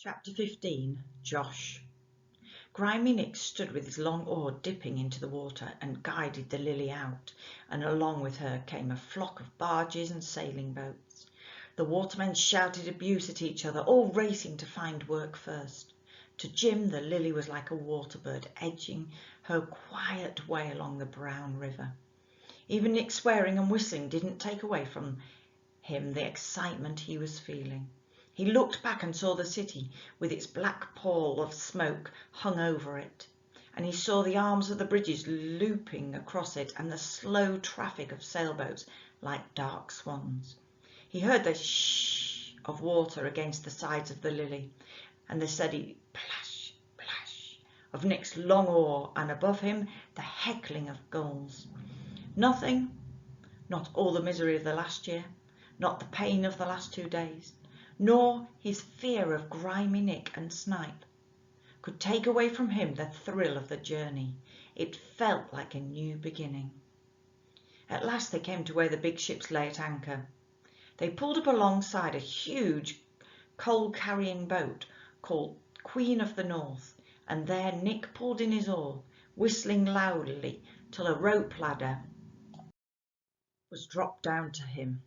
Chapter 15. Josh. Grimy Nick stood with his long oar dipping into the water and guided the Lily out, and along with her came a flock of barges and sailing boats. The watermen shouted abuse at each other, all racing to find work first. To Jim, the Lily was like a water bird edging her quiet way along the brown river. Even Nick's swearing and whistling didn't take away from him the excitement he was feeling. He looked back and saw the city with its black pall of smoke hung over it, and he saw the arms of the bridges looping across it and the slow traffic of sailboats like dark swans. He heard the shh of water against the sides of the Lily and the steady plash, plash of Nick's long oar, and above him the heckling of gulls. Nothing, not all the misery of the last year, not the pain of the last 2 days, nor his fear of Grimy Nick and Snipe, could take away from him the thrill of the journey. It felt like a new beginning. At last they came to where the big ships lay at anchor. They pulled up alongside a huge coal-carrying boat called Queen of the North, and there Nick pulled in his oar, whistling loudly till a rope ladder was dropped down to him.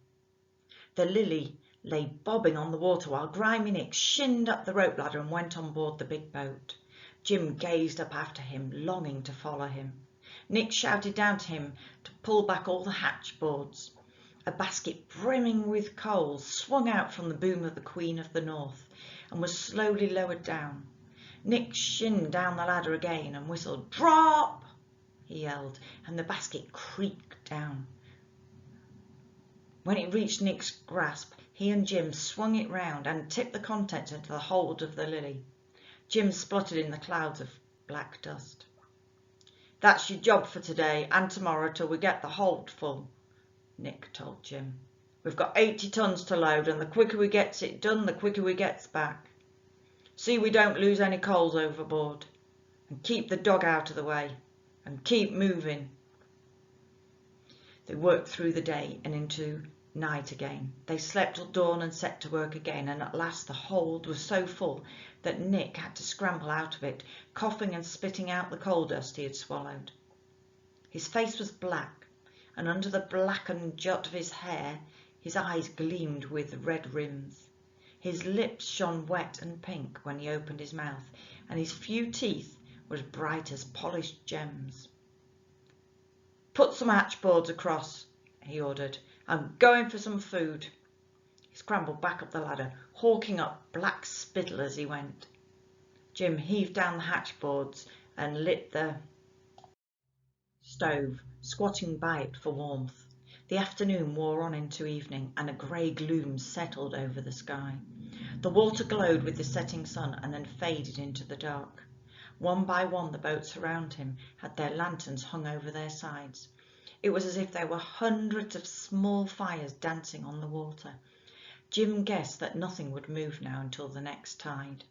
The Lily lay bobbing on the water while Grimy Nick shinned up the rope ladder and went on board the big boat. Jim gazed up after him, longing to follow him. Nick shouted down to him to pull back all the hatch boards. A basket brimming with coal swung out from the boom of the Queen of the North and was slowly lowered down. Nick shinned down the ladder again and whistled. "Drop!" he yelled, and the basket creaked down. When it reached Nick's grasp, he and Jim swung it round and tipped the contents into the hold of the Lily. Jim spluttered in the clouds of black dust. "That's your job for today and tomorrow till we get the hold full," Nick told Jim. "We've got 80 tons to load, and the quicker we gets it done, the quicker we gets back. See we don't lose any coals overboard, and keep the dog out of the way, and keep moving." They worked through the day and into night again. They slept till dawn and set to work again, and at last the hold was so full that Nick had to scramble out of it, coughing and spitting out the coal dust he had swallowed. His face was black, and under the blackened jut of his hair his eyes gleamed with red rims. His lips shone wet and pink when he opened his mouth, and his few teeth were as bright as polished gems. "Put some hatchboards across," he ordered. "I'm going for some food." He scrambled back up the ladder, hawking up black spittle as he went. Jim heaved down the hatchboards and lit the stove, squatting by it for warmth. The afternoon wore on into evening, and a grey gloom settled over the sky. The water glowed with the setting sun and then faded into the dark. One by one the boats around him had their lanterns hung over their sides. It was as if there were hundreds of small fires dancing on the water. Jim guessed that nothing would move now until the next tide.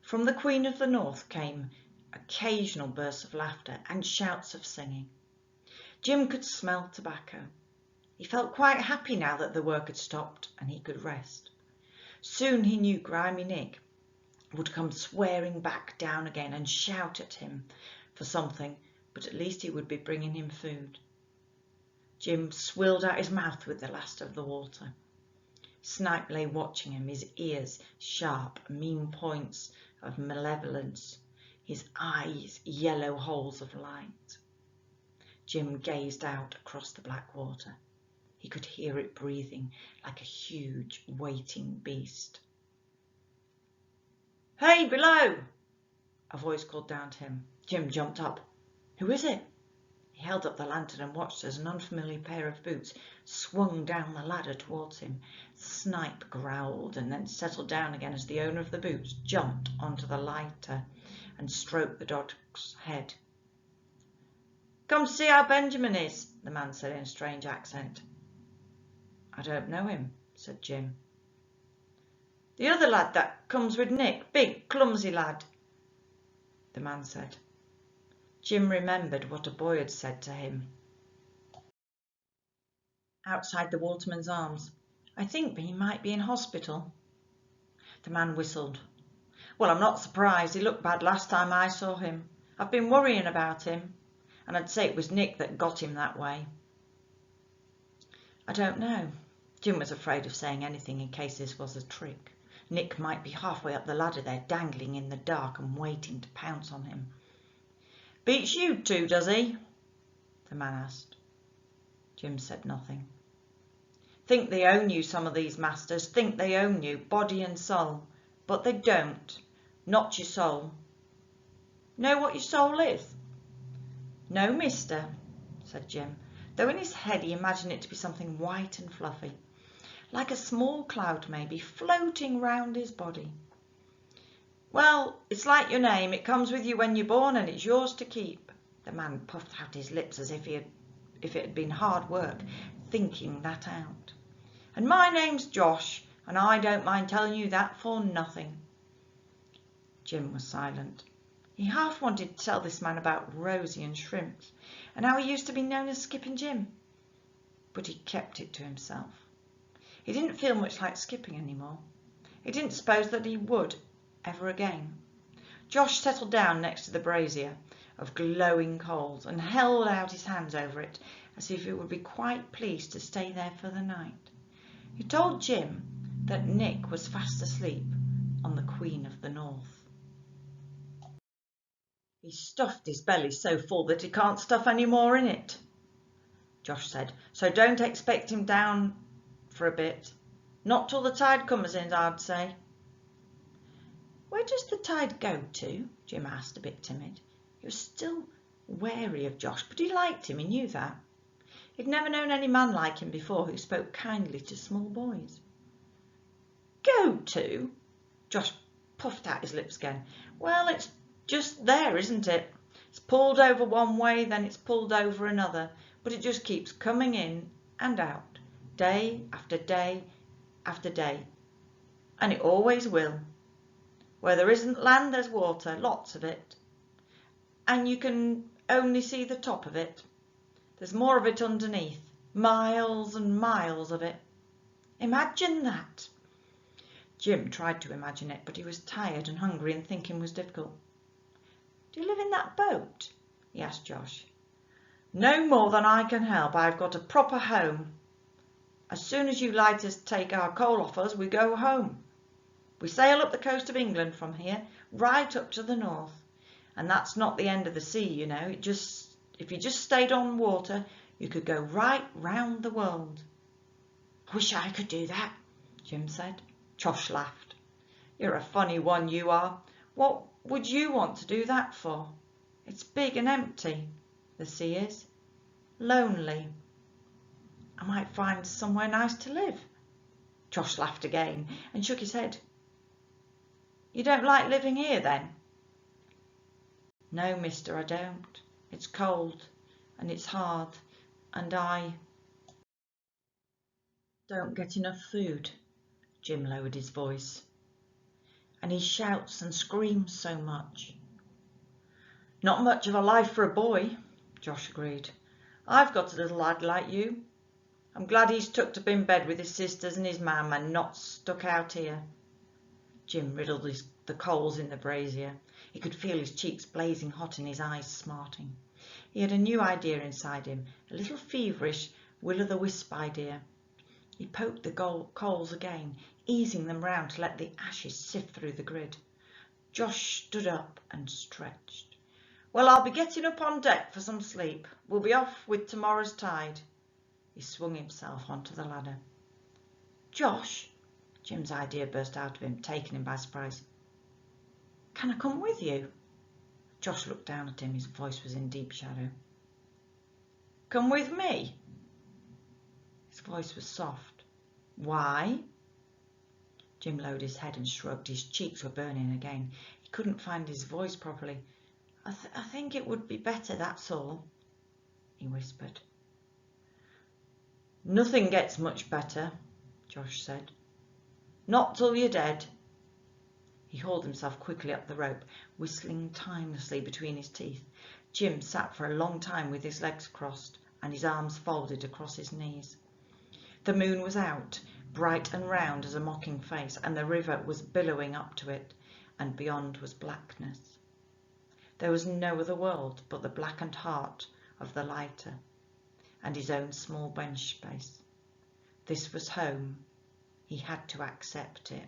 From the Queen of the North came occasional bursts of laughter and shouts of singing. Jim could smell tobacco. He felt quite happy now that the work had stopped and he could rest. Soon he knew Grimy Nick would come swearing back down again and shout at him for something, but at least he would be bringing him food. Jim swilled out his mouth with the last of the water. Snipe lay watching him, his ears sharp, mean points of malevolence, his eyes yellow holes of light. Jim gazed out across the black water. He could hear it breathing like a huge, waiting beast. "Hey, below!" a voice called down to him. Jim jumped up. "Who is it?" He held up the lantern and watched as an unfamiliar pair of boots swung down the ladder towards him. Snipe growled and then settled down again as the owner of the boots jumped onto the lighter and stroked the dog's head. "Come to see how Benjamin is," the man said in a strange accent. "I don't know him," said Jim. "The other lad that comes with Nick, big, clumsy lad," the man said. Jim remembered what a boy had said to him outside the Waterman's Arms. "I think he might be in hospital." The man whistled. Well, I'm not surprised. He looked bad last time I saw him. I've been worrying about him, and I'd say it was Nick that got him that way. I don't know. Jim was afraid of saying anything in case this was a trick. Nick might be halfway up the ladder there, dangling in the dark and waiting to pounce on him. Beats you two, does he? The man asked. Jim said nothing. Think they own you, some of these masters. Think they own you, body and soul. But they don't. Not your soul. Know what your soul is? No, mister, said Jim, though in his head he imagined it to be something white and fluffy, like a small cloud maybe, floating round his body. Well, it's like your name. It comes with you when you're born and it's yours to keep. The man puffed out his lips as if it had been hard work, thinking that out. And my name's Josh, and I don't mind telling you that for nothing. Jim was silent. He half wanted to tell this man about Rosie and shrimps, and how he used to be known as Skipping Jim. But he kept it to himself. He didn't feel much like skipping anymore. He didn't suppose that he would ever again. Josh settled down next to the brazier of glowing coals and held out his hands over it as if he would be quite pleased to stay there for the night. He told Jim that Nick was fast asleep on the Queen of the North. He's stuffed his belly so full that he can't stuff any more in it, Josh said, so don't expect him down for a bit. Not till the tide comes in, I'd say. Where does the tide go to? Jim asked, a bit timid. He was still wary of Josh, but he liked him, he knew that. He'd never known any man like him before who spoke kindly to small boys. Go to? Josh puffed out his lips again. Well, it's just there, isn't it? It's pulled over one way, then it's pulled over another, but it just keeps coming in and out, day after day after day, and it always will. Where there isn't land, there's water, lots of it, and you can only see the top of it. There's more of it underneath, miles and miles of it. Imagine that. Jim tried to imagine it, but he was tired and hungry and thinking was difficult. Do you live in that boat? He asked Josh. No more than I can help. I've got a proper home. As soon as you lighters take our coal off us, we go home. We sail up the coast of England from here, right up to the north. And that's not the end of the sea, you know. If you just stayed on water, you could go right round the world. I wish I could do that, Jim said. Josh laughed. You're a funny one, you are. What would you want to do that for? It's big and empty, the sea is. Lonely. I might find somewhere nice to live. Josh laughed again and shook his head. You don't like living here, then? No, mister, I don't. It's cold and it's hard and I don't get enough food. Jim lowered his voice. And he shouts and screams so much. Not much of a life for a boy, Josh agreed. I've got a little lad like you. I'm glad he's tucked up in bed with his sisters and his mam and not stuck out here. Jim riddled the coals in the brazier. He could feel his cheeks blazing hot and his eyes smarting. He had a new idea inside him, a little feverish, will-o'-the-wisp idea. He poked the coals again, easing them round to let the ashes sift through the grid. Josh stood up and stretched. Well, I'll be getting up on deck for some sleep. We'll be off with tomorrow's tide. He swung himself onto the ladder. Josh, Jim's idea burst out of him, taking him by surprise. Can I come with you? Josh looked down at him. His voice was in deep shadow. Come with me? His voice was soft. Why? Jim lowered his head and shrugged. His cheeks were burning again. He couldn't find his voice properly. I think it would be better, that's all, he whispered. Nothing gets much better, Josh said. Not till you're dead. He hauled himself quickly up the rope, whistling timelessly between his teeth. Jim sat for a long time with his legs crossed and his arms folded across his knees. The moon was out, bright and round as a mocking face, and the river was billowing up to it, and beyond was blackness. There was no other world but the blackened heart of the lighter, and his own small bench space. This was home. He had to accept it.